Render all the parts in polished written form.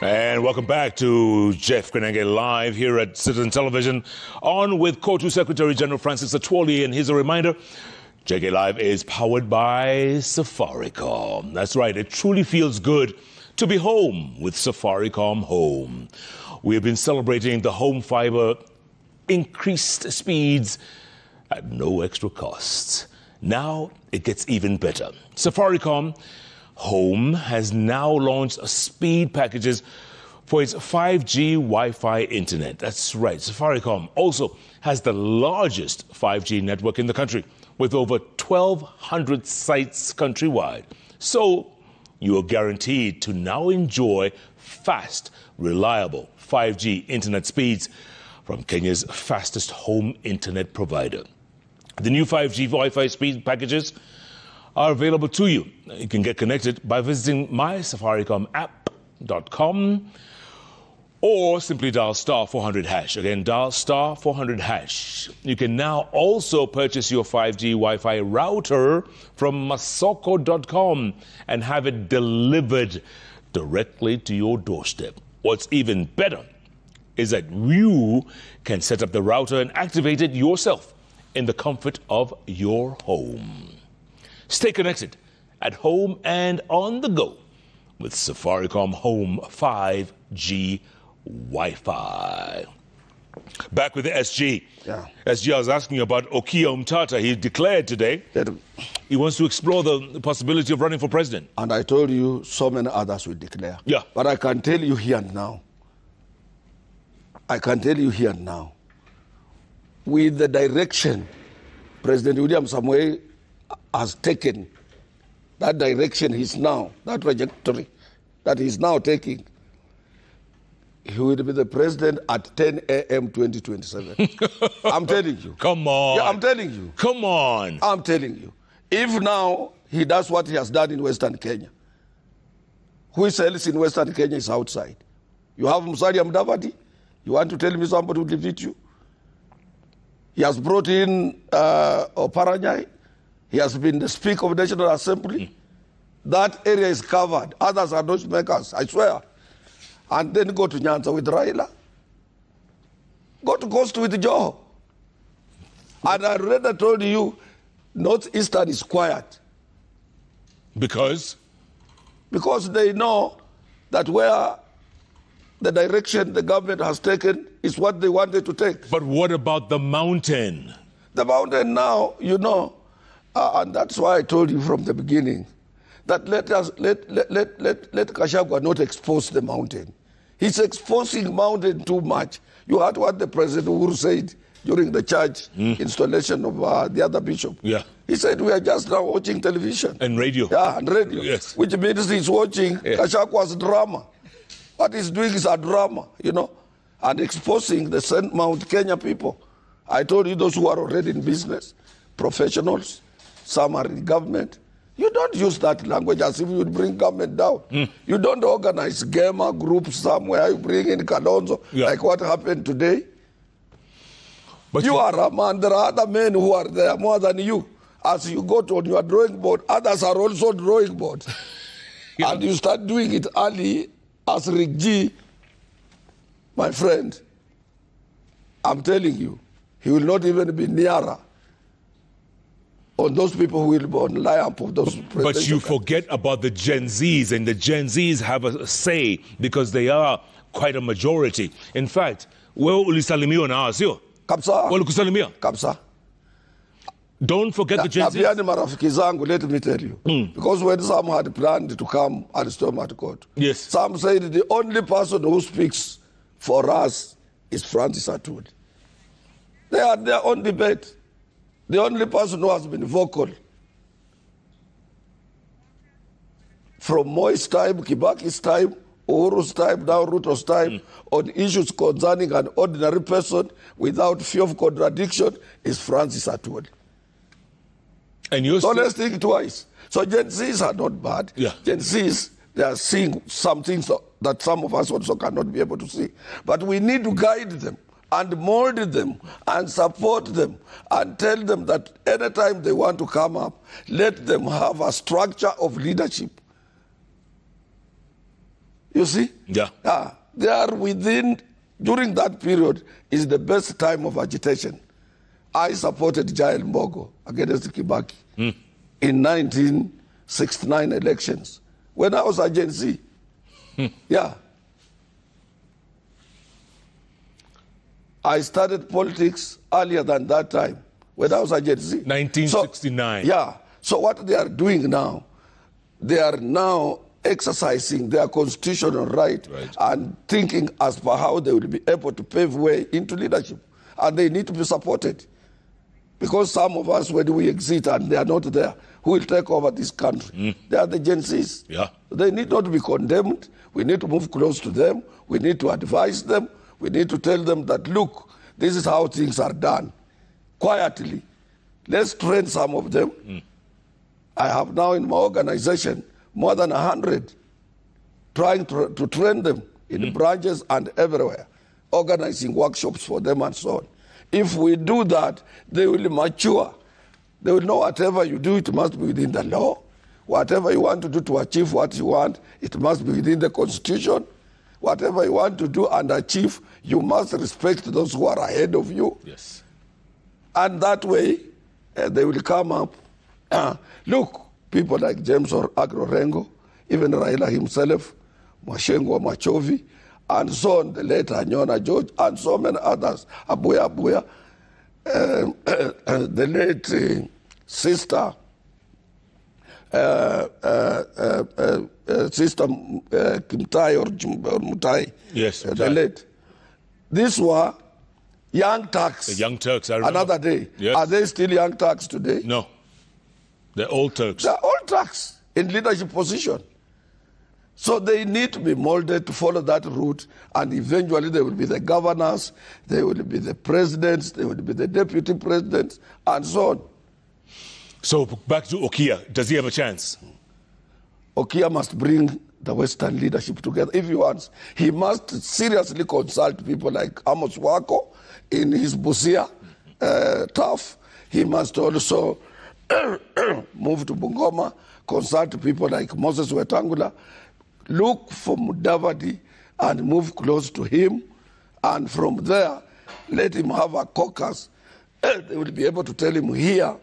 And welcome back to Jeff Kwenenge Live here at Citizen Television. On with COTU Secretary General Francis Atwoli, and here's a reminder, JKLive is powered by Safaricom. That's right, it truly feels good to be home with Safaricom Home. We have been celebrating the home fiber increased speeds at no extra costs. Now it gets even better. Safaricom Home has now launched speed packages for its 5G Wi-Fi internet. That's right, Safaricom also has the largest 5G network in the country with over 1,200 sites countrywide. So you are guaranteed to now enjoy fast, reliable 5G internet speeds from Kenya's fastest home internet provider. The new 5G Wi-Fi speed packages are available to you. You can get connected by visiting mysafaricom.app.com or simply dial star 400 hash. Again, dial star 400 hash. You can now also purchase your 5G Wi-Fi router from masoko.com and have it delivered directly to your doorstep. What's even better is that you can set up the router and activate it yourself in the comfort of your home. Stay connected at home and on the go with Safaricom Home 5G Wi-Fi. Back with the SG. Yeah. SG, I was asking you about Okiya Mtata. He declared today he wants to explore the possibility of running for president. And I told you so many others will declare. Yeah. But I can tell you here and now. With the direction President William Samoei has taken, that direction he's now, that trajectory that he's now taking, he will be the president at 10 a.m. 2027. I'm telling you. Come on. Yeah, I'm telling you. Come on. I'm telling you. If now he does what he has done in Western Kenya, who else in Western Kenya is outside? You have Musalia Mudavadi. You want to tell me somebody will defeat you? He has brought in Oparanyai. He has been the Speaker of the National Assembly. That area is covered. Others are not makers, I swear. And then go to Nyanza with Raila. Go to Coast with Joho. And I already told you, Northeastern is quiet. Because? Because they know that where the direction the government has taken is what they wanted to take. But what about the mountain? The mountain now, you know, and that's why I told you from the beginning that let Gachagua not expose the mountain. He's exposing mountain too much. You heard what the President Uhuru said during the church installation of the other bishop. Yeah. He said we are just now watching television. And radio. Yeah, and radio. Yes. Which means he's watching Gachagua's drama. What he's doing is a drama, you know, and exposing the St. Mount Kenya people. I told you those who are already in business, professionals, some are in government. You don't use that language as if you would bring government down. You don't organize GEMA groups somewhere, you bring in Kalonzo, like what happened today. But you are a man, there are other men who are there more than you. As you go to on your drawing board, others are also drawing boards. And you start doing it early. As Rick G, my friend, I'm telling you, he will not even be nearer on those people who will be on lineup of those. But you forget about the Gen Zs, and the Gen Zs have a say because they are quite a majority. In fact, wewe ulisalimiwa na hao, sio? Kabisa. Walikusalimia? Kabisa. Don't forget the Gen Zs. Pia ni marafiki zangu, let me tell you. Because when some had planned to come and storm at court, yes, some said the only person who speaks for us is Francis Atwoli. They had their own debate. The only person who has been vocal from Moi's time, Kibaki's time, Uhuru's time, now Ruto's time, on issues concerning an ordinary person without fear of contradiction is Francis Atwoli. And you so let's think twice. So Gen Zs are not bad. Yeah. Gen Zs, they are seeing some things that some of us also cannot be able to see. But we need to guide them and mold them and support them and tell them that anytime they want to come up, let them have a structure of leadership. You see? Yeah. They are within, during that period, is the best time of agitation. I supported Jael Mbogo against Kibaki in 1969 elections when I was a Gen Z. Yeah. I started politics earlier than that time when I was a Gen Z. 1969. So what they are doing now, they are now exercising their constitutional right and thinking as per how they will be able to pave way into leadership. And they need to be supported. Because some of us, when we exit and they are not there, who will take over this country? They are the Gen Zs. Yeah. They need not to be condemned. We need to move close to them. We need to advise them. We need to tell them that, look, this is how things are done. Quietly. Let's train some of them. I have now in my organization more than 100 trying to train them in branches and everywhere, organizing workshops for them and so on. If we do that, they will mature. They will know whatever you do, it must be within the law. Whatever you want to do to achieve what you want, it must be within the Constitution. Whatever you want to do and achieve, you must respect those who are ahead of you. Yes. And that way, they will come up. Look, people like James or Agro-Rengo, even Raila himself, Mwashengo Machovi, and so on, the late Anyona George, and so many others, Abuya, the late sister, Sister Kimtai or Mutai. Yes, the late. These were young Turks. The young Turks, I remember. Another day. Yes. Are they still young Turks today? No. They're old Turks. They're old Turks in leadership position. So they need to be molded to follow that route, and eventually they will be the governors, they will be the presidents, they will be the deputy presidents, and so on. So back to Okia. Does he have a chance? Okia must bring the Western leadership together. If he wants, he must seriously consult people like Amos Wako in his Busia tough. He must also move to Bungoma, consult people like Moses Wetangula, look for Mudavadi and move close to him, and from there, let him have a caucus. They will be able to tell him here,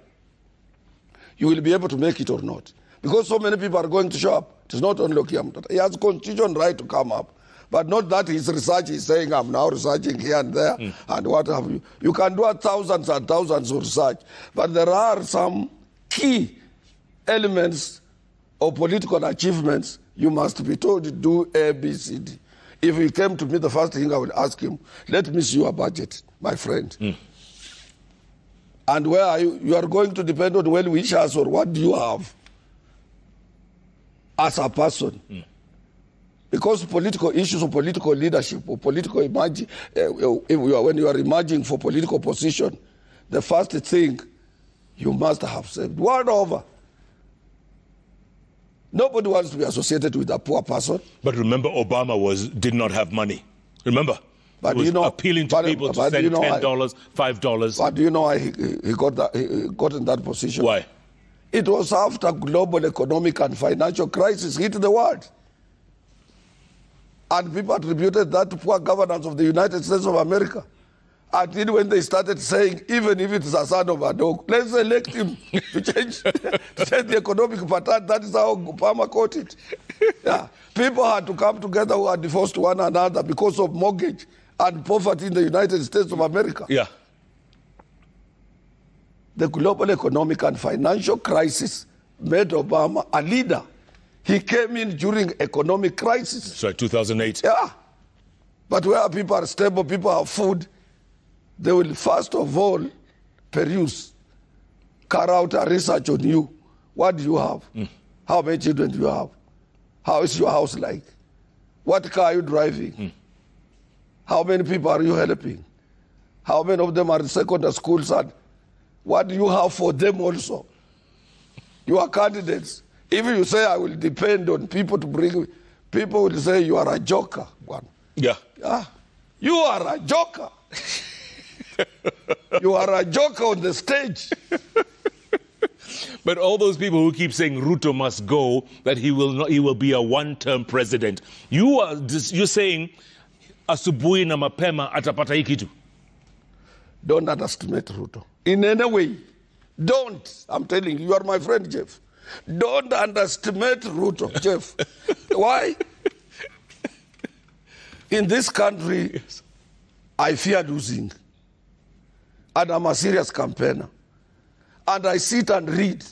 you will be able to make it or not. Because so many people are going to show up. It is not only Okia Mutata. He has a constitutional right to come up. But not that his research is saying, I'm now researching here and there, and what have you. You can do thousands and thousands of research. But there are some key elements of political achievements you must be told to do A, B, C, D. If he came to me, the first thing I would ask him, let me see your budget, my friend. And where are you? You are going to depend on well-wishers, or what do you have as a person? Because political issues or political leadership or political when you are emerging for political position, the first thing you must have saved. World over. Nobody wants to be associated with a poor person. But remember, Obama did not have money. Remember? But he was appealing to people to send $10, $5. But do you know why he got in that position? Why? It was after global economic and financial crisis hit the world. And people attributed that to poor governance of the United States of America. Until when they started saying, even if it's a son of a dog, let's elect him to change the economic pattern. That is how Obama caught it. Yeah. People had to come together who had divorced one another because of mortgage and poverty in the United States of America. Yeah. The global economic and financial crisis made Obama a leader. He came in during economic crisis. Sorry, 2008. Yeah. But where people are stable, people have food, they will first of all peruse, carry out a research on you. What do you have? How many children do you have? How is your house like? What car are you driving? How many people are you helping? How many of them are in secondary schools? And what do you have for them also? You are candidates. If you say, I will depend on people to bring, people will say, you are a joker. Yeah. You are a joker. You are a joker on the stage. But all those people who keep saying Ruto must go, that he will be a one-term president. You're saying asubuhi na mapema atapata hii kitu. Don't underestimate Ruto in any way. Don't. I'm telling you, you are my friend, Jeff. Don't underestimate Ruto, Jeff. Why? In this country, yes, I fear losing. And I'm a serious campaigner. And I sit and read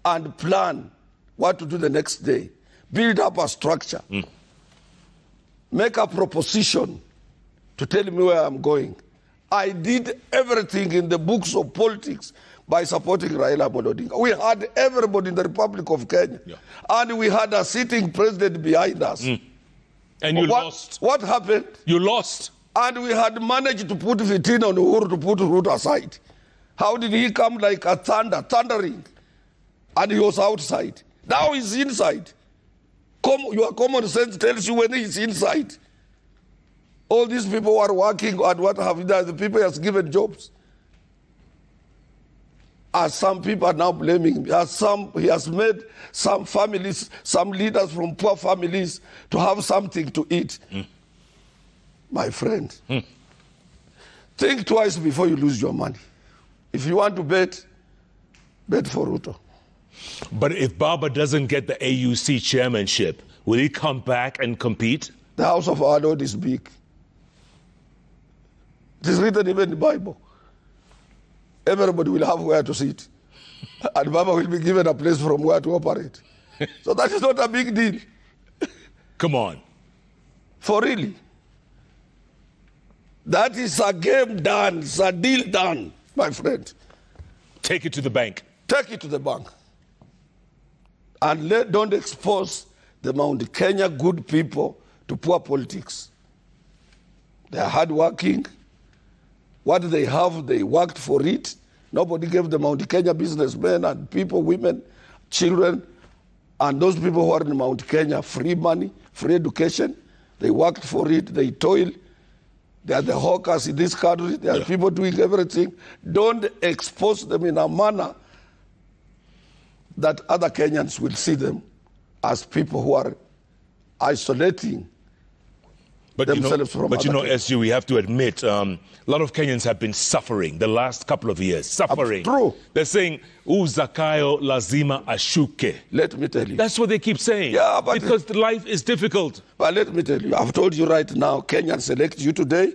and plan what to do the next day. Build up a structure. Make a proposition to tell me where I'm going. I did everything in the books of politics by supporting Raila Odinga. We had everybody in the Republic of Kenya. Yeah. And we had a sitting president behind us. And you lost. What happened? You lost. And we had managed to put Fitina on Uhuru to put Ruto aside. How did he come like a thundering? And he was outside. Now he's inside. Your common sense tells you when he's inside. All these people who are working and what have you done, the people he has given jobs. As some people are now blaming him. He has made some families, some leaders from poor families to have something to eat. My friend, think twice before you lose your money. If you want to bet for Ruto. But if Baba doesn't get the AUC chairmanship, will he come back and compete? The house of our Lord is big. It is written even in the Bible. Everybody will have where to sit. And Baba will be given a place from where to operate. So that is not a big deal. Come on. For really. That is a game done. It's a deal done, my friend. Take it to the bank. Take it to the bank. And don't expose the Mount Kenya good people to poor politics. They are hardworking. What they have, they worked for it. Nobody gave the Mount Kenya businessmen and people, women, children, and those people who are in Mount Kenya free money, free education. They worked for it. They toil. They are the hawkers in this country. They are people doing everything. Don't expose them in a manner that other Kenyans will see them as people who are isolating themselves from others. But SG, we have to admit, a lot of Kenyans have been suffering the last couple of years. Suffering. True. They're saying, Zakayo lazima ashuke. Let me tell you. That's what they keep saying. Yeah, but because life is difficult. But let me tell you, I've told you right now, Kenyans select you today.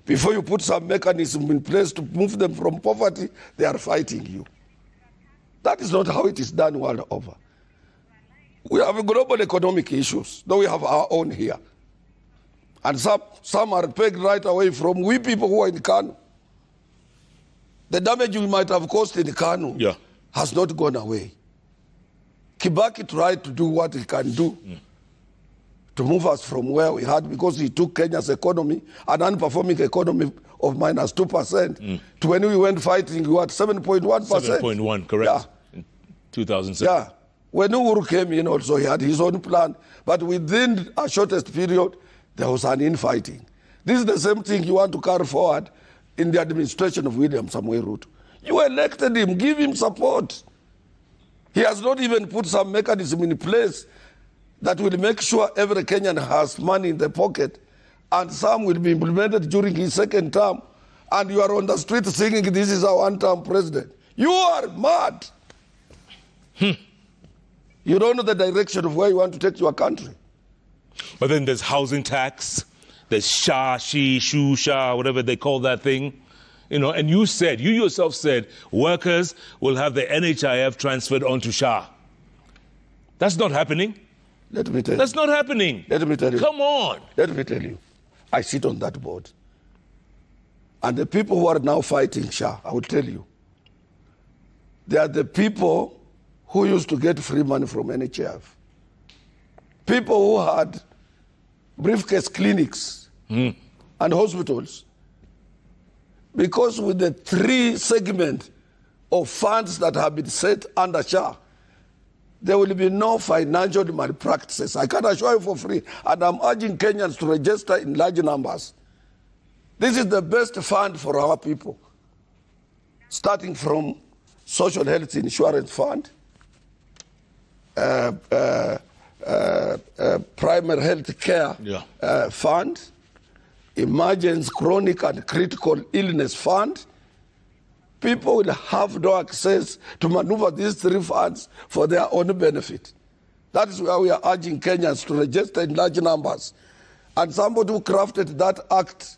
Before you put some mechanism in place to move them from poverty, they are fighting you. That is not how it is done world over. We have global economic issues, though we have our own here. And some are pegged right away from we people who are in Kanu. The damage we might have caused in Kanu has not gone away. Kibaki tried to do what he can do to move us from where we had, because he took Kenya's economy, an unperforming economy of minus 2%, to when we went fighting, we were at 7.1%. 7.1, correct. Yeah. In 2007. Yeah. When Uhuru came in also, he had his own plan. But within a shortest period, there was an infighting. This is the same thing you want to carry forward in the administration of William Samoei Ruto. You elected him, give him support. He has not even put some mechanism in place that will make sure every Kenyan has money in the pocket, and some will be implemented during his second term, and you are on the street singing, this is our one-term president. You are mad. You don't know the direction of where you want to take your country. But then there's housing tax, there's SHA, SHA, whatever they call that thing. And you yourself said, workers will have the NHIF transferred onto SHA. That's not happening. Let me tell you. That's not happening. Let me tell you. Come on. Let me tell you. I sit on that board. And the people who are now fighting SHA, I will tell you, they are the people who used to get free money from NHIF. People who had briefcase clinics and hospitals. Because with the 3 segments of funds that have been set under SHA, there will be no financial malpractices. I can assure you for free. And I'm urging Kenyans to register in large numbers. This is the best fund for our people. Starting from social health insurance fund, primary health care fund, emergency chronic and critical illness fund. People will have no access to maneuver these three funds for their own benefit. That is why we are urging Kenyans to register in large numbers. And somebody who crafted that act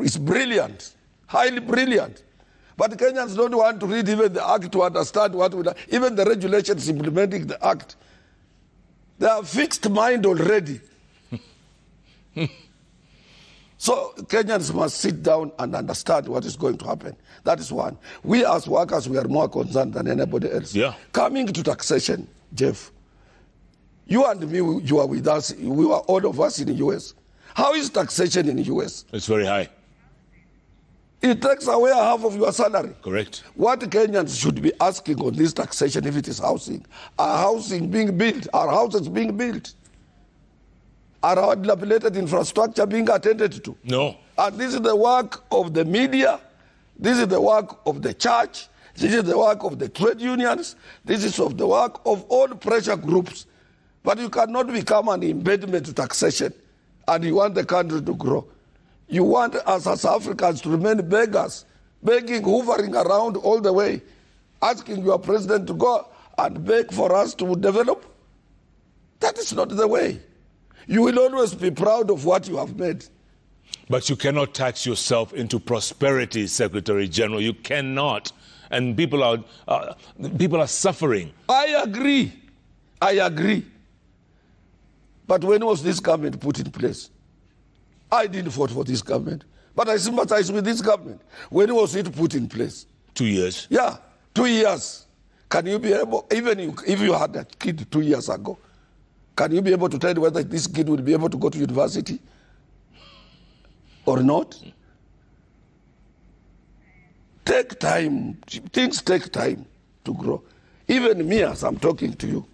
is brilliant, highly brilliant. But Kenyans don't want to read even the act to understand what will, even the regulations implementing the act. They have fixed mind already. So Kenyans must sit down and understand what is going to happen. That is one. We as workers, we are more concerned than anybody else. Yeah. Coming to taxation, Jeff, you and me, you are with us. We were all of us in the U.S. How is taxation in the U.S.? It's very high. It takes away half of your salary. Correct. What Kenyans should be asking on this taxation, if it is housing, are housing being built? Are houses being built? Are our dilapidated infrastructure being attended to? No. And this is the work of the media. This is the work of the church. This is the work of the trade unions. This is of the work of all pressure groups. But you cannot become an impediment to taxation and you want the country to grow. You want us as Africans to remain beggars, begging, hovering around all the way, asking your president to go and beg for us to develop. That is not the way. You will always be proud of what you have made. But you cannot tax yourself into prosperity, Secretary General. You cannot. And people are suffering. I agree. I agree. But when was this government put in place? I didn't vote for this government. But I sympathize with this government. When was it put in place? 2 years. Yeah, 2 years. Can you be able, even if you had a kid 2 years ago, can you be able to tell whether this kid will be able to go to university or not? Take time. Things take time to grow. Even me, as I'm talking to you,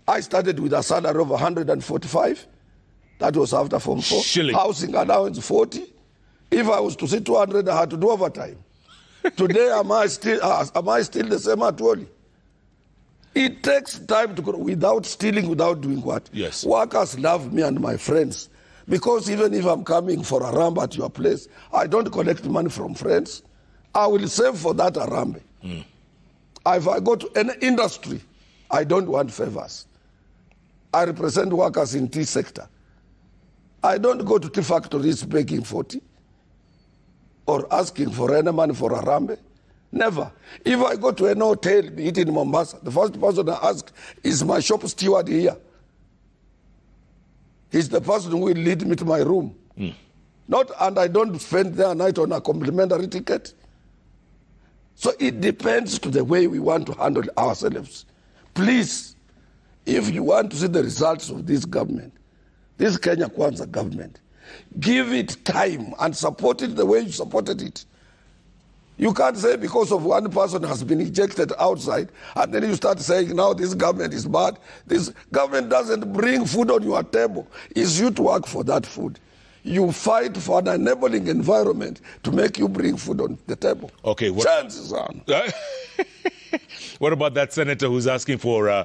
I started with a salary of 145. That was after Form 4. Shilling. Housing allowance 40. If I was to say 200, I had to do overtime. Today, am I still the same Atwoli? It takes time to grow without stealing, without doing what? Yes. Workers love me and my friends because even if I'm coming for a ramp at your place, I don't collect money from friends. I will save for that arambe. If I go to any industry, I don't want favors. I represent workers in tea sector. I don't go to tea factories begging 40 or asking for any money for a rambe. Never. If I go to an hotel, be it in Mombasa, the first person I ask is my shop steward here. He's the person who will lead me to my room. And I don't spend there a night on a complimentary ticket. So it depends to the way we want to handle ourselves. Please, if you want to see the results of this government, this Kenya Kwanza government, give it time and support it the way you supported it. You can't say because of one person has been ejected outside and then you start saying now this government is bad. This government doesn't bring food on your table. It's you to work for that food. You fight for an enabling environment to make you bring food on the table. Okay. Chances are. What about that senator who's asking for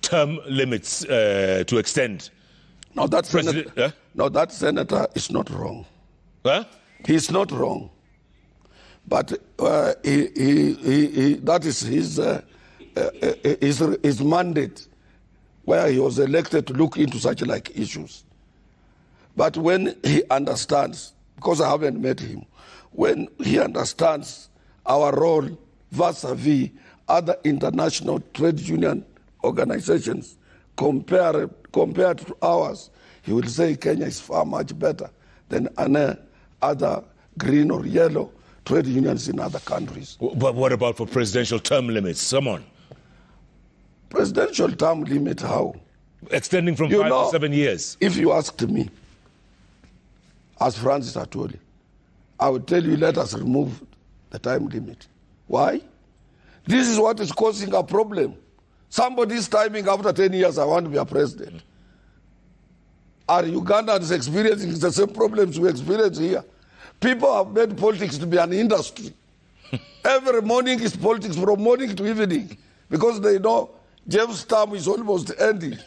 term limits to extend? No, that senator is not wrong. Huh? He's not wrong. But that is his mandate, where he was elected to look into such like issues. But when he understands, because I haven't met him, when he understands our role vis-a-vis other international trade union organizations compared to ours, he will say Kenya is far much better than any other green or yellow trade unions in other countries. But what about for presidential term limits? Come on. Presidential term limit, how? Extending from 5 to 7 years. If you asked me, as Francis Atwoli, I would tell you, let us remove the time limit. Why? This is what is causing a problem. Somebody is timing after 10 years, I want to be a president. Are Ugandans experiencing the same problems we experience here? People have made politics to be an industry. Every morning is politics from morning to evening because they know Jeff's term is almost ending.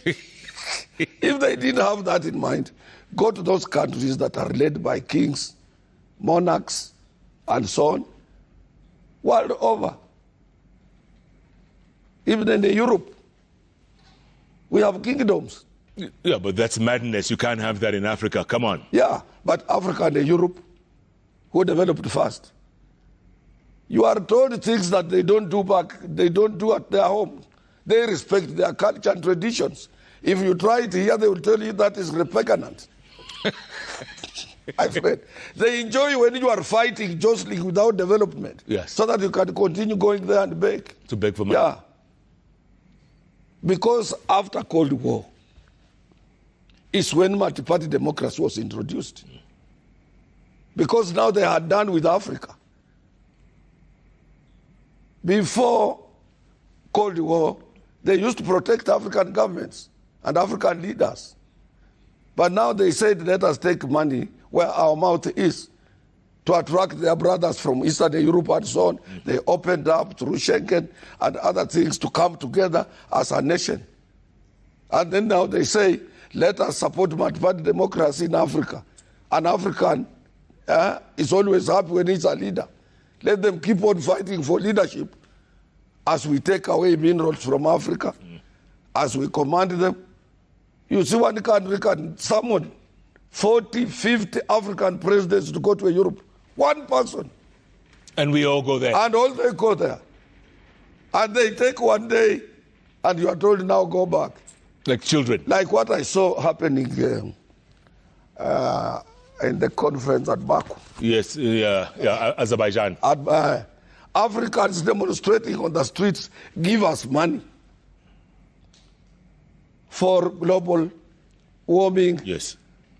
If they didn't have that in mind, go to those countries that are led by kings, monarchs, and so on, world over. Even in Europe, we have kingdoms. Yeah, but that's madness. You can't have that in Africa. Come on. Yeah, but Africa and Europe, who developed first? You are told things that they don't do at their home. They respect their culture and traditions. If you try it here, they will tell you that is repugnant. I friend, they enjoy when you are fighting, jostling without development. Yes. So that you can continue going there and beg. To beg for money. Yeah. Because after Cold War, is when multi-party democracy was introduced. Because now they are done with Africa. Before Cold War, they used to protect African governments and African leaders. But now they said, let us take money where our mouth is to attract their brothers from Eastern Europe and so on. They opened up through Schengen and other things to come together as a nation. And then now they say, let us support multi-party democracy in Africa. An African is always happy when he's a leader. Let them keep on fighting for leadership as we take away minerals from Africa, as we command them. You see, one country can summon 40, 50 African presidents to go to Europe. One person. And we all go there. And all they go there. And they take one day, and you are told now go back. Like children. Like what I saw happening in the conference at Baku. Yes, Azerbaijan. Africans demonstrating on the streets, give us money for global warming. Yes.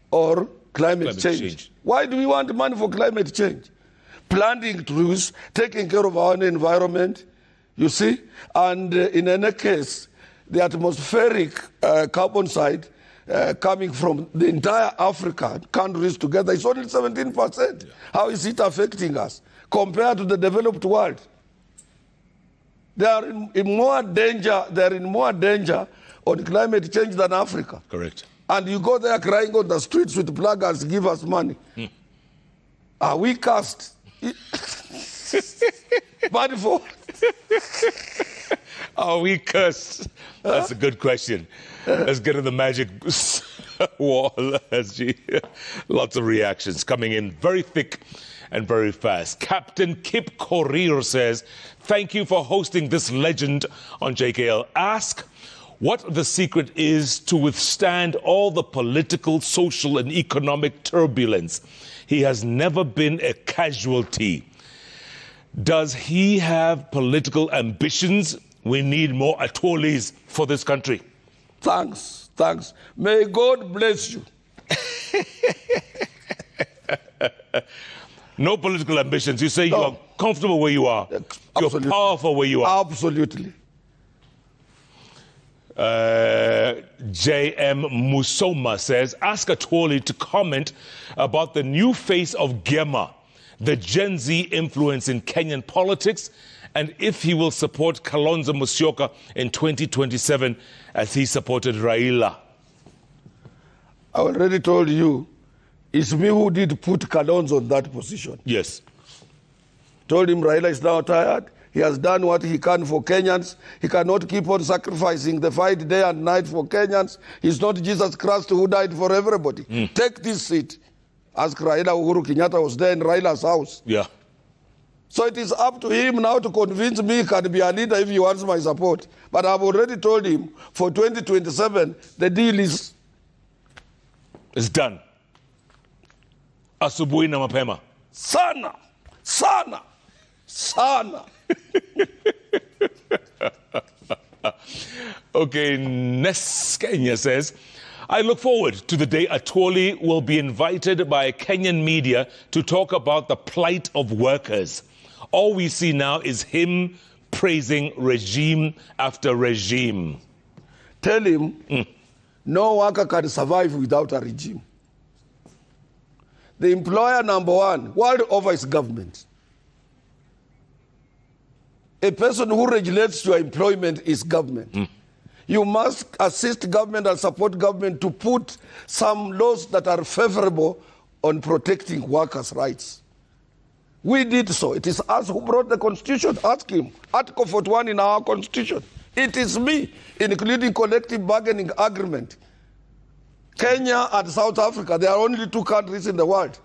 Or climate change. Why do we want money for climate change? Planting trees, taking care of our environment, you see? And in any case, the atmospheric carbon side coming from the entire Africa countries together is only 17%. Yeah. How is it affecting us compared to the developed world? They are in more danger on climate change than Africa. Correct. And you go there crying on the streets with placards, give us money. Are we cursed? Money for? Are we cursed? That's a good question. Let's get to the magic wall. Lots of reactions coming in very thick and very fast. Captain Kip Korir says, thank you for hosting this legend on JKL. Ask what the secret is to withstand all the political, social, and economic turbulence. He has never been a casualty. Does he have political ambitions? We need more Atwolis for this country. Thanks. May God bless you. No political ambitions. You say you are comfortable where you are. Absolutely. You're powerful where you are. Absolutely. J.M. Musoma says, ask Atwoli to comment about the new face of GEMA, the Gen Z influence in Kenyan politics, and if he will support Kalonzo Musyoka in 2027 as he supported Raila. I already told you, it's me who did put Kalonzo in that position. Yes. Told him Raila is now tired. He has done what he can for Kenyans. He cannot keep on sacrificing the fight day and night for Kenyans. He's not Jesus Christ who died for everybody. Take this seat. Ask Raila Uhuru Kenyatta was there in Raila's house. Yeah. So it is up to him now to convince me he can be a leader if he wants my support. But I've already told him for 2027, the deal is... It's done. Asubuhi na mapema. Sana. Okay, Ness Kenya says, I look forward to the day Atwoli will be invited by Kenyan media to talk about the plight of workers. All we see now is him praising regime after regime. Tell him no worker can survive without a regime. The employer number one, world over, is government. A person who regulates your employment is government. You must assist government and support government to put some laws that are favorable on protecting workers' rights. We did so. It is us who brought the Constitution. Ask him. Article 41 in our Constitution. It is me, including collective bargaining agreement. Kenya and South Africa, there are only 2 countries in the world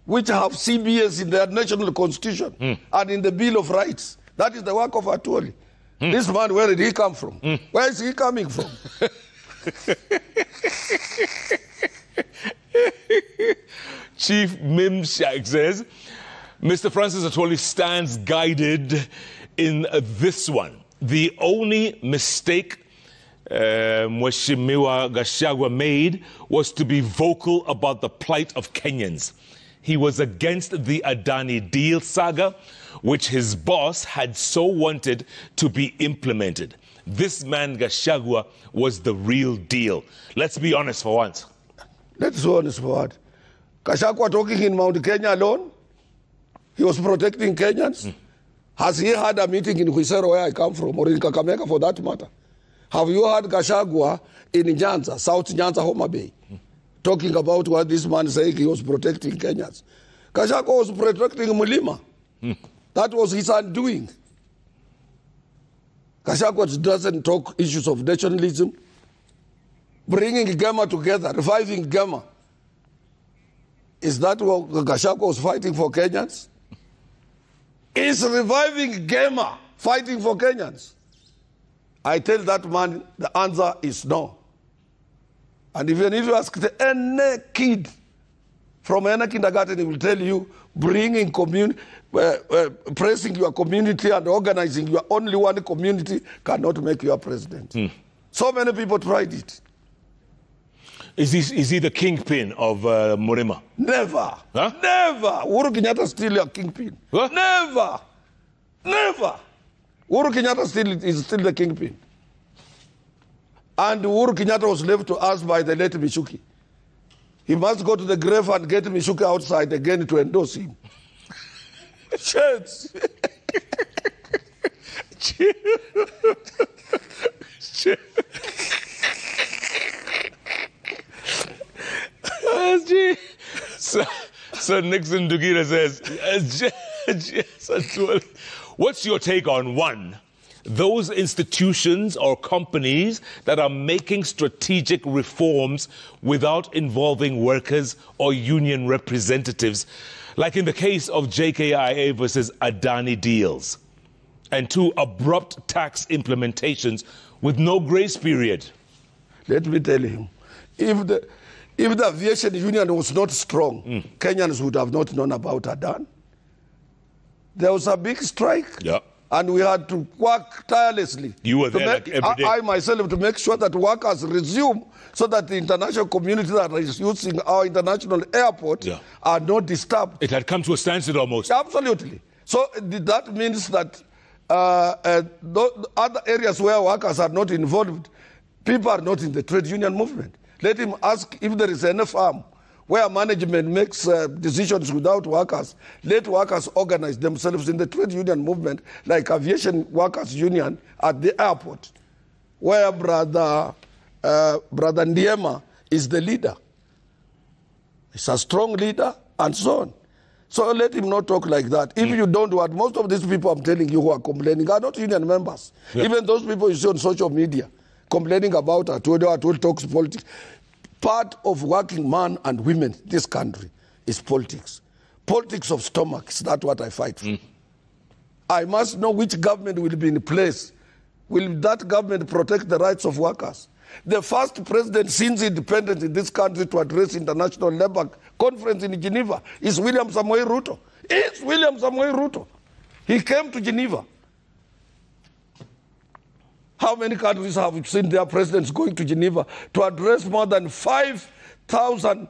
which have CBS in their national constitution and in the Bill of Rights. That is the work of Atwoli. This man, where did he come from? Where is he coming from? Chief Mimshak says, Mr. Francis Atwoli stands guided in this one. The only mistake Mheshimiwa Gachagua made was to be vocal about the plight of Kenyans. He was against the Adani deal saga, which his boss had so wanted to be implemented. This man, Gachagua, was the real deal. Let's be honest for once. Let's be honest for what? Gachagua talking in Mount Kenya alone? He was protecting Kenyans? Has he had a meeting in Huisero, where I come from, or in Kakamega for that matter? Have you heard Gachagua in Nyanza, South Nyanza, Homa Bay, talking about what this man saying he was protecting Kenyans? Gachagua was protecting Mulima. That was his undoing. Gachagua doesn't talk issues of nationalism. Bringing GEMA together, reviving GEMA. Is that what Gachagua was fighting for Kenyans? Is reviving GEMA fighting for Kenyans? I tell that man, the answer is no. And even if you ask any kid from any kindergarten, he will tell you, bringing community, pressing your community and organizing your only one community cannot make you a president. So many people tried it. Is he the kingpin of Murima? Never. Huh? Never. Uhuru Kenyatta is still a kingpin. Huh? Never. Never. Uhuru Kenyatta is still the kingpin. And Uhuru Kenyatta was left to us by the late Mishuki. He must go to the grave and get Mishuki outside again to endorse him. Shades. So Nixon Dugira says, what's your take on, one, those institutions or companies that are making strategic reforms without involving workers or union representatives, like in the case of JKIA versus Adani deals, and 2, abrupt tax implementations with no grace period? Let me tell him, if the aviation union was not strong, Kenyans would have not known about Adani. There was a big strike. Yeah. And we had to work tirelessly. You were there like every day. I myself to make sure that workers resume so that the international community that is using our international airport are not disturbed. It had come to a standstill almost. Absolutely. So that means that other areas where workers are not involved, people are not in the trade union movement. Let him ask if there is any farm where management makes decisions without workers. Let workers organize themselves in the trade union movement, like Aviation Workers Union at the airport, where Brother Ndiema is the leader. He's a strong leader, and so on. So let him not talk like that. If you don't want, most of these people I'm telling you who are complaining are not union members. Even those people you see on social media complaining about Atwoli talks politics. Part of working man and women in this country is politics. Politics of stomach is not what I fight for. I must know which government will be in place. Will that government protect the rights of workers? The first president since independence in this country to address International Labour Conference in Geneva is William Samoei Ruto. It's William Samoei Ruto. He came to Geneva. How many countries have seen their presidents going to Geneva to address more than 5,000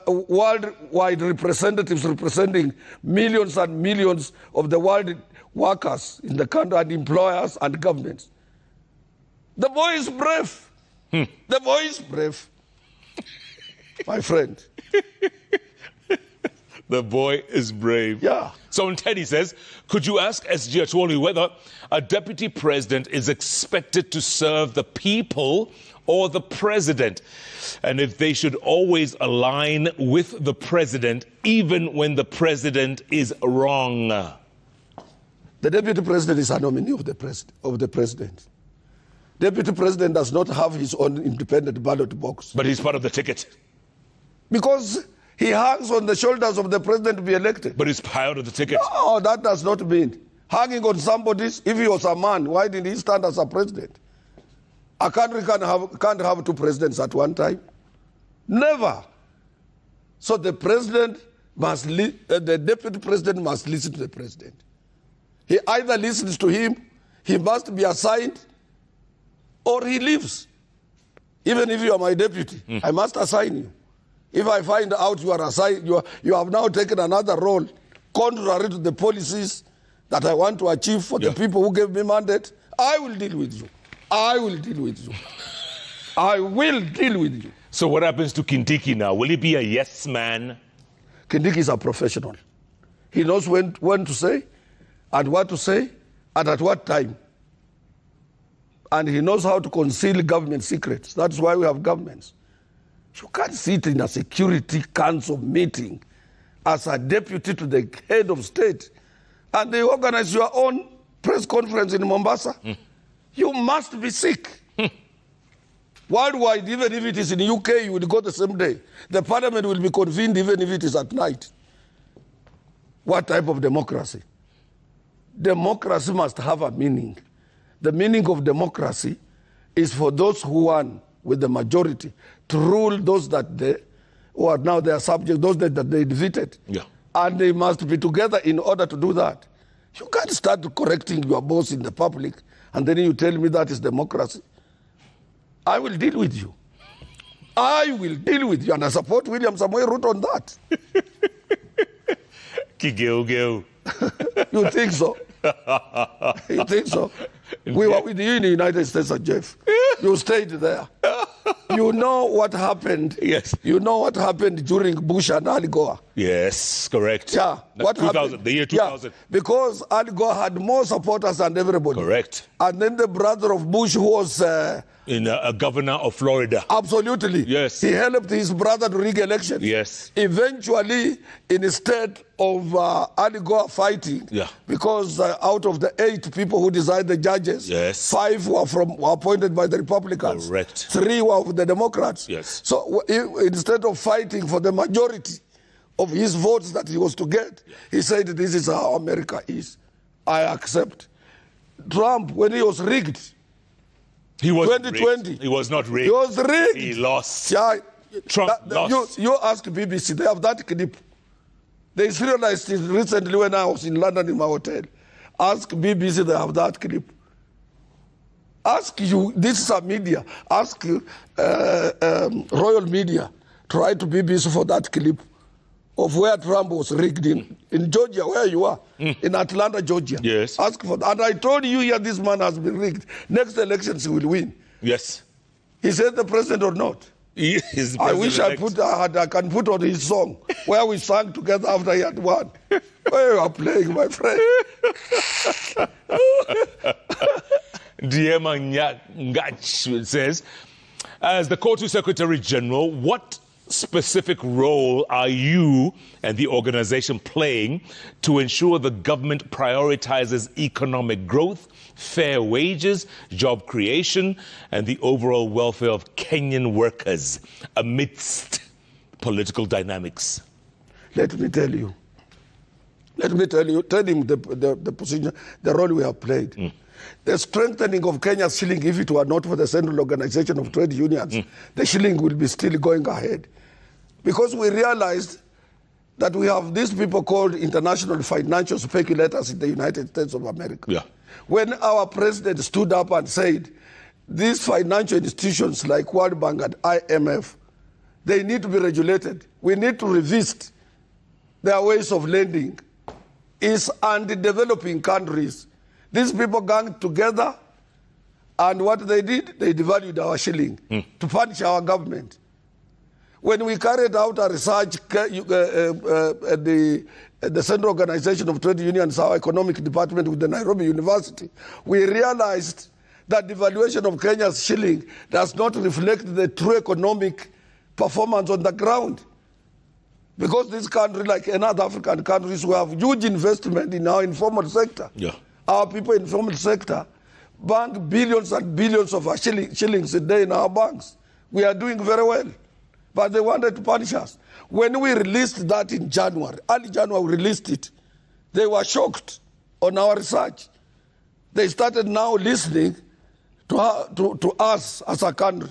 worldwide representatives representing millions and millions of the world workers in the country and employers and governments? The boy is brave. The boy is brave. My friend. The boy is brave. Yeah. So instead he says, could you ask SG Atwoli whether a deputy president is expected to serve the people or the president, and if they should always align with the president even when the president is wrong? The deputy president is a nominee of the president. Deputy president does not have his own independent ballot box. But he's part of the ticket. Because he hangs on the shoulders of the president to be elected. But he's part of the ticket. No, that does not mean. Hanging on somebody's, if he was a man, why did he stand as a president? A country can't have two presidents at one time. Never. So the president must, the deputy president must listen to the president. He either listens to him, he must be assigned, or he leaves. Even if you are my deputy, I must assign you. If I find out you are assigned, you have now taken another role contrary to the policies that I want to achieve for the people who gave me mandate, I will deal with you. I will deal with you. I will deal with you. So what happens to Kindiki now? Will he be a yes man? Kindiki is a professional. He knows when to say, and what to say, and at what time. And he knows how to conceal government secrets. That's why we have governments. You can't sit in a Security Council meeting as a deputy to the head of state and they organize your own press conference in Mombasa. You must be sick. Worldwide, even if it is in the UK, you will go the same day. The parliament will be convened even if it is at night. What type of democracy? Democracy must have a meaning. The meaning of democracy is for those who won with the majority to rule those who are now their subjects, those that they defeated. Yeah. And they must be together in order to do that. You can't start correcting your boss in the public and then you tell me that is democracy. I will deal with you. I will deal with you, and I support William Samoei Ruto on that. You think so? You think so? We were with you in the United States, Jeff. You stayed there. You know what happened. Yes. You know what happened during Bush and Al Gore. Yes, correct. Yeah. What happened? The year 2000. Yeah, because Al Gore had more supporters than everybody. Correct. And then the brother of Bush, who was a governor of Florida. Absolutely. Yes. He helped his brother to rig elections. Yes. Eventually, instead of Al Gore fighting, because out of the 8 people who decided the judges, 5 were appointed by the Republicans. Correct. 3 were of the Democrats. Yes. So instead of fighting for the majority of his votes that he was to get, he said, this is how America is. I accept. Trump, when he was rigged, he was 2020. Rigged. He was not rigged. He was rigged. He lost. Yeah. Trump lost. You ask BBC, they have that clip. They serialized it recently when I was in London in my hotel. Ask BBC, they have that clip. Ask you, this is a media, ask Royal Media, try to BBC for that clip of where Trump was rigged in Georgia, where you are, in Atlanta, Georgia. Yes. Ask for that. And I told you here, this man has been rigged. Next elections he will win. Yes. He said the president or not. I wish I can put on his song where we sang together after he had won. Where you are playing, my friend. GEMA Ngach says, as the COTU Secretary General, what specific role are you and the organization playing to ensure the government prioritizes economic growth, fair wages, job creation, and the overall welfare of Kenyan workers amidst political dynamics? Let me tell you. Tell him the position, the role we have played. The strengthening of Kenya's shilling, if it were not for the Central Organization of Trade Unions, the shilling will be still going ahead. Because we realized that we have these people called international financial speculators in the United States of America. Yeah. When our president stood up and said, these financial institutions like World Bank and IMF, they need to be regulated. We need to revisit their ways of lending. It's anti-developing countries. These people gang together, and what they did, they devalued our shilling to punish our government. When we carried out a research at the Central Organization of Trade Unions, our economic department with the Nairobi University, we realized that the valuation of Kenya's shilling does not reflect the true economic performance on the ground. Because this country, like any other African countries, we have huge investment in our informal sector. Yeah. Our people in the informal sector bank billions and billions of shillings a day in our banks. We are doing very well. But they wanted to punish us. When we released that in January, early January we released it, they were shocked on our research. They started now listening to us as a country.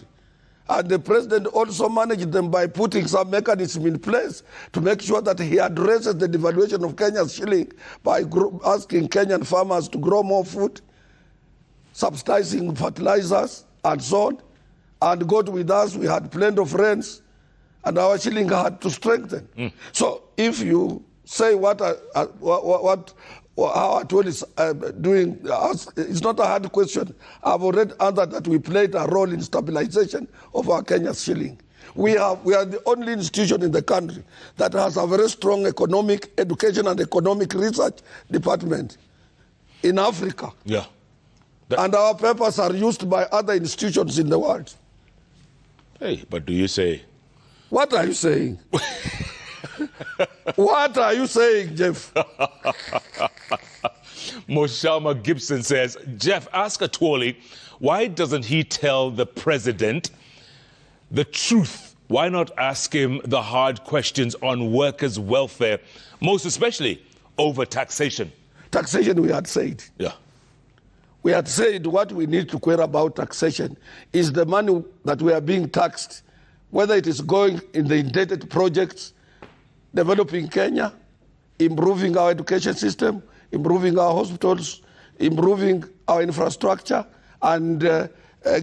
And the president also managed them by putting some mechanism in place to make sure that he addresses the devaluation of Kenya's shilling by asking Kenyan farmers to grow more food, subsidizing fertilizers, and so on. And God with us, we had plenty of rains, and our shilling had to strengthen. So if you say how Atwoli is doing, it's not a hard question. I've already answered that we played a role in stabilization of our Kenya's shilling. We are the only institution in the country that has a very strong economic education and economic research department in Africa. Yeah. And our papers are used by other institutions in the world. Hey, but do you say? What are you saying? What are you saying, Jeff? Moshalma Gibson says, Jeff, ask Atwoli, why doesn't he tell the president the truth? Why not ask him the hard questions on workers' welfare, most especially over taxation? Taxation, we had said. Yeah. We had said what we need to care about taxation is the money that we are being taxed, whether it is going in the indebted projects, developing Kenya, improving our education system, improving our hospitals, improving our infrastructure, and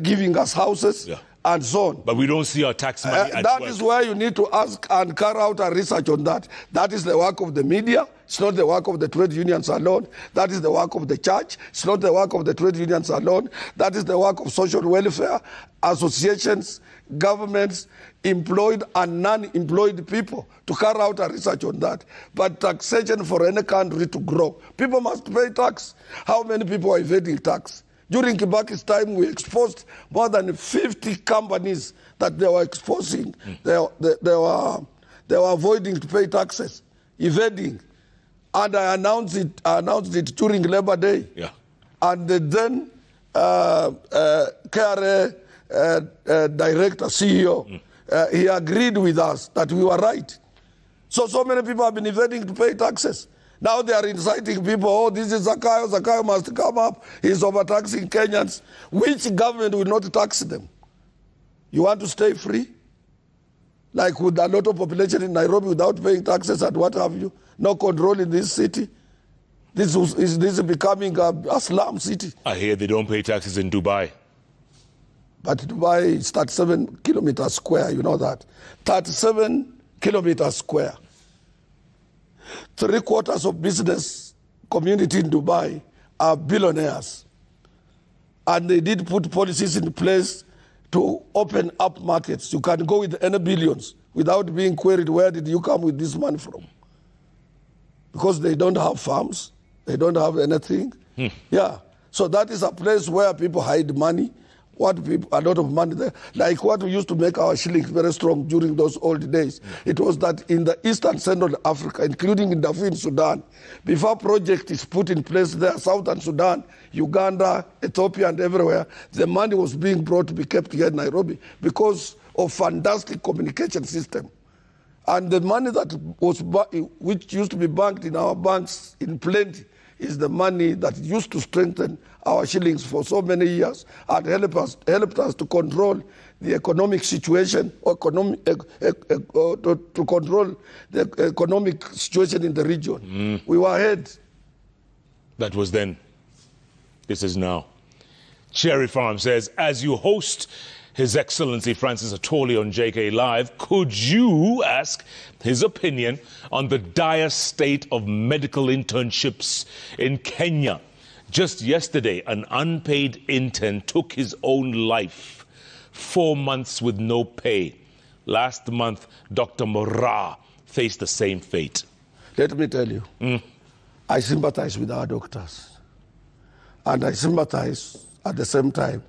giving us houses, and so on. But we don't see our tax money at That work. is where you need to ask and carry out a research on that. That is the work of the media. It's not the work of the trade unions alone. That is the work of the church. It's not the work of the trade unions alone. That is the work of social welfare, associations, governments, employed and non-employed people to carry out a research on that. But taxation for any country to grow, people must pay tax. How many people are evading tax? During Kibaki's time, we exposed more than 50 companies that they were exposing. They were avoiding to pay taxes, evading. And I announced it during Labor Day. Yeah. And then KRA director, CEO, he agreed with us that we were right. So many people have been evading to pay taxes. Now they are inciting people, oh, this is Zakayo must come up, he's overtaxing Kenyans. Which government will not tax them? You want to stay free? Like with a lot of population in Nairobi without paying taxes and what have you? No control in this city? This is becoming a slum city. I hear they don't pay taxes in Dubai. But Dubai is 37 kilometers square, you know that. 37 kilometers square. 3/4 of business community in Dubai are billionaires. And they did put policies in place to open up markets. You can go with any billions without being queried, where did you come with this money from? Because they don't have farms. They don't have anything. Yeah. So that is a place where people hide money. A lot of money there. Like what we used to make our shillings very strong during those old days. It was that in the Eastern Central Africa, including in Darfur in Sudan, before project is put in place there, Southern Sudan, Uganda, Ethiopia, and everywhere, the money was being brought to be kept here in Nairobi because of fantastic communication system. And the money that which used to be banked in our banks in plenty is the money that used to strengthen our shillings for so many years and helped us to control the economic situation, or to control the economic situation in the region. We were ahead. That was then. This is now. Cherry Farm says, as you host His Excellency Francis Atwoli on JKLive, could you ask his opinion on the dire state of medical internships in Kenya? Just yesterday, an unpaid intern took his own life. 4 months with no pay. Last month, Dr. Mora faced the same fate. Let me tell you, I sympathize with our doctors. And I sympathize at the same time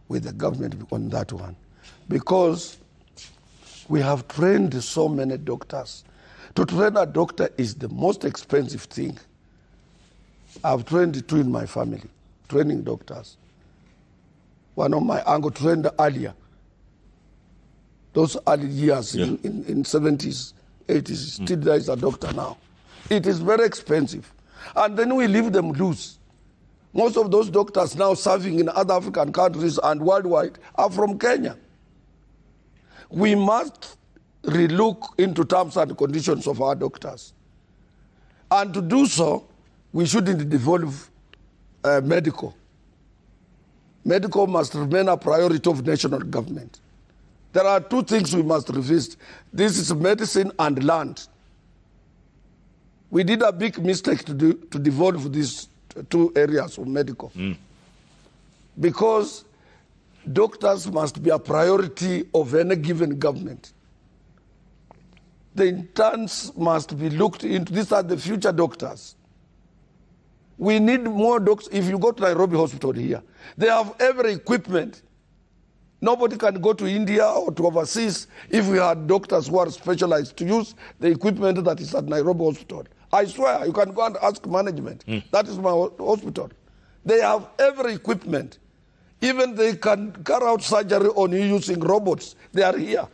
with the government on that one. Because we have trained so many doctors. To train a doctor is the most expensive thing. I've trained two in my family, training doctors. One of my uncle trained earlier. Those early years in 70s, 80s, still there is a doctor now. It is very expensive. And then we leave them loose. Most of those doctors now serving in other African countries and worldwide are from Kenya. We must relook into terms and conditions of our doctors. And to do so, we shouldn't devolve medical. Medical must remain a priority of national government. There are two things we must revisit. This is medicine and land. We did a big mistake to devolve these two areas of medical. Because doctors must be a priority of any given government. The interns must be looked into. These are the future doctors. We need more doctors. If you go to Nairobi Hospital here, they have every equipment. Nobody can go to India or to overseas if we had doctors who are specialized to use the equipment that is at Nairobi Hospital. I swear, you can go and ask management. That is my hospital. They have every equipment. Even they can carry out surgery on you using robots. They are here.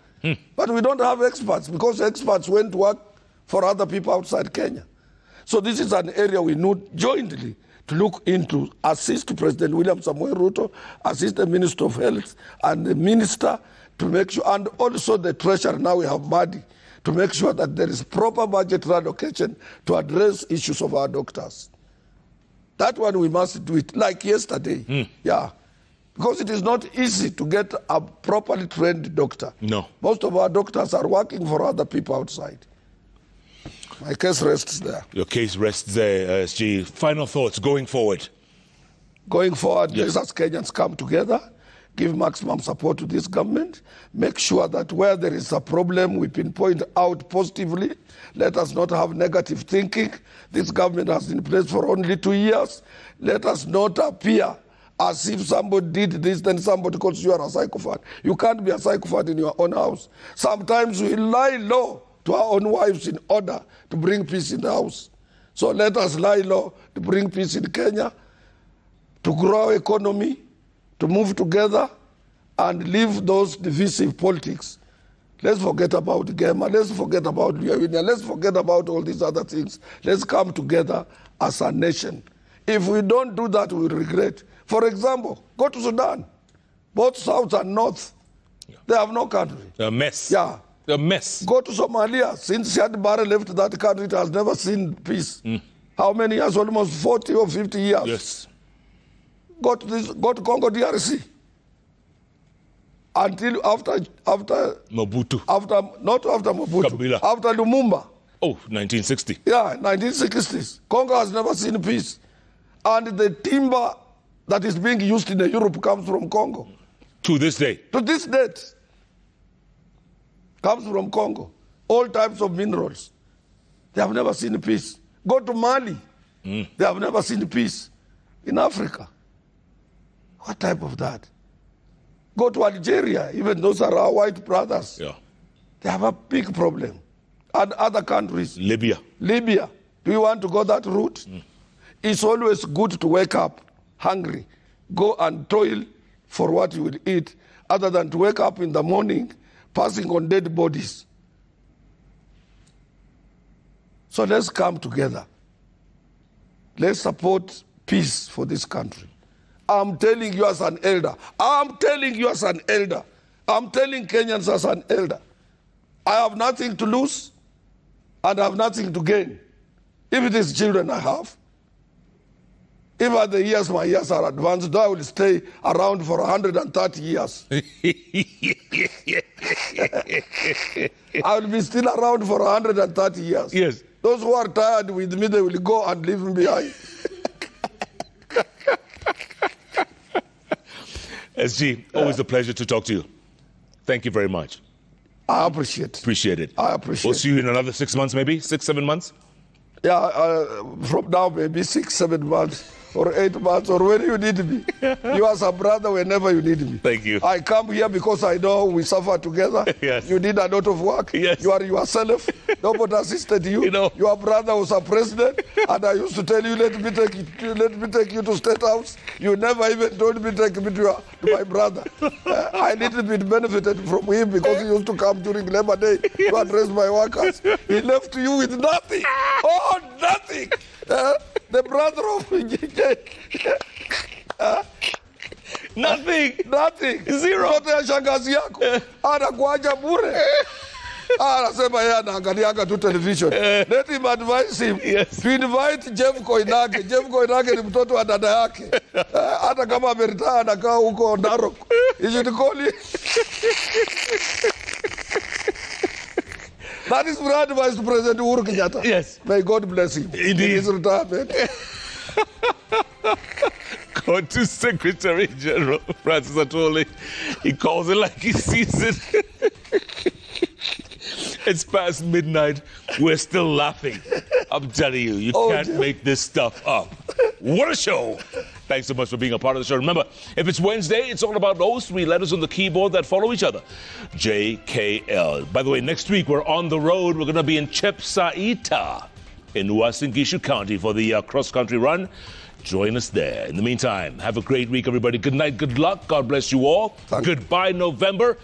But we don't have experts because experts went to work for other people outside Kenya. So this is an area we need jointly to look into, assist President William Samoei Ruto, assist the Minister of Health and the Minister to make sure, and also the Treasurer, now we have Madi, to make sure that there is proper budget allocation to address issues of our doctors. That one we must do it like yesterday. Yeah. Because it is not easy to get a properly trained doctor. No. Most of our doctors are working for other people outside. My case rests there. Your case rests there, SG. Final thoughts going forward? Going forward, yes. Let us Kenyans come together, give maximum support to this government, make sure that where there is a problem, we pinpoint out positively. Let us not have negative thinking. This government has been in place for only 2 years. Let us not appear as if somebody did this, then somebody calls you a psychopath. You can't be a psychopath in your own house. Sometimes we lie low to our own wives in order to bring peace in the house. So let us lie low to bring peace in Kenya, to grow our economy, to move together, and leave those divisive politics. Let's forget about GEMA, let's forget about Union, let's forget about all these other things. Let's come together as a nation. If we don't do that, we will regret. For example, go to Sudan. Both South and North, they have no country. They're a mess. Yeah. They're a mess. Go to Somalia. Since Siad Barre left that country, it has never seen peace. How many years? Almost 40 or 50 years. Yes. Go to Congo DRC. Until after Mobutu. Not after Mobutu. Kabila. After Lumumba. Oh, 1960. Yeah, 1960s. Congo has never seen peace. And the timber that is being used in Europe comes from Congo. To this day. To this date. Comes from Congo. All types of minerals. They have never seen peace. Go to Mali. They have never seen peace. In Africa. What type of that? Go to Algeria. Even those are our white brothers. Yeah. They have a big problem. And other countries. Libya. Libya. Do you want to go that route? It's always good to wake up hungry. Go and toil for what you will eat, other than to wake up in the morning passing on dead bodies. So let's come together. Let's support peace for this country. I'm telling you as an elder. I'm telling you as an elder. I'm telling Kenyans as an elder. I have nothing to lose and I have nothing to gain. If it is children I have, if at the years my years are advanced, I will stay around for 130 years. I will be still around for 130 years. Yes. Those who are tired with me, they will go and leave me behind. SG, always a pleasure to talk to you. Thank you very much. I appreciate it. Appreciate it. I appreciate it. We'll see you in another 6 months, maybe? 6, 7 months? Yeah, from now, maybe 6, 7 months. Or 8 months, or when you need me. You as a brother whenever you need me. Thank you. I come here because I know we suffer together. Yes. You did a lot of work. Yes. You are yourself. Nobody assisted you. You know. Your brother was a president, and I used to tell you, let me take you to State House. You never even told me take me to my brother. I little bit benefited from him because he used to come during Labor Day to address my workers. He left you with nothing. Oh, nothing. The brother of Nothing. Nothing. Zero. Mtoto ya shangazi yako anakuacha bure. Anasema yeye anaangalianga tu television. Let him advise him to invite Jeff Koinange. Jeff Koinange ni mtoto wa dada yake. Hata kama ameritaya anakaa huko Narok. You should call him. That is my advice to President Uhuru Kenyatta. Yes. May God bless him. Indeed. In his retirement. COTU Secretary General Francis Atwoli. He calls it like he sees it. It's past midnight. We're still laughing. I'm telling you, you can't make this stuff up. What a show. Thanks so much for being a part of the show. Remember, if it's Wednesday, it's all about those 3 letters on the keyboard that follow each other. JKL. By the way, next week we're on the road. We're going to be in Chepsaita in Uasin Gishu County for the cross-country run. Join us there. In the meantime, have a great week, everybody. Good night, good luck. God bless you all. Goodbye, November.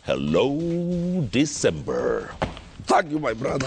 Hello, December. Thank you, my brother.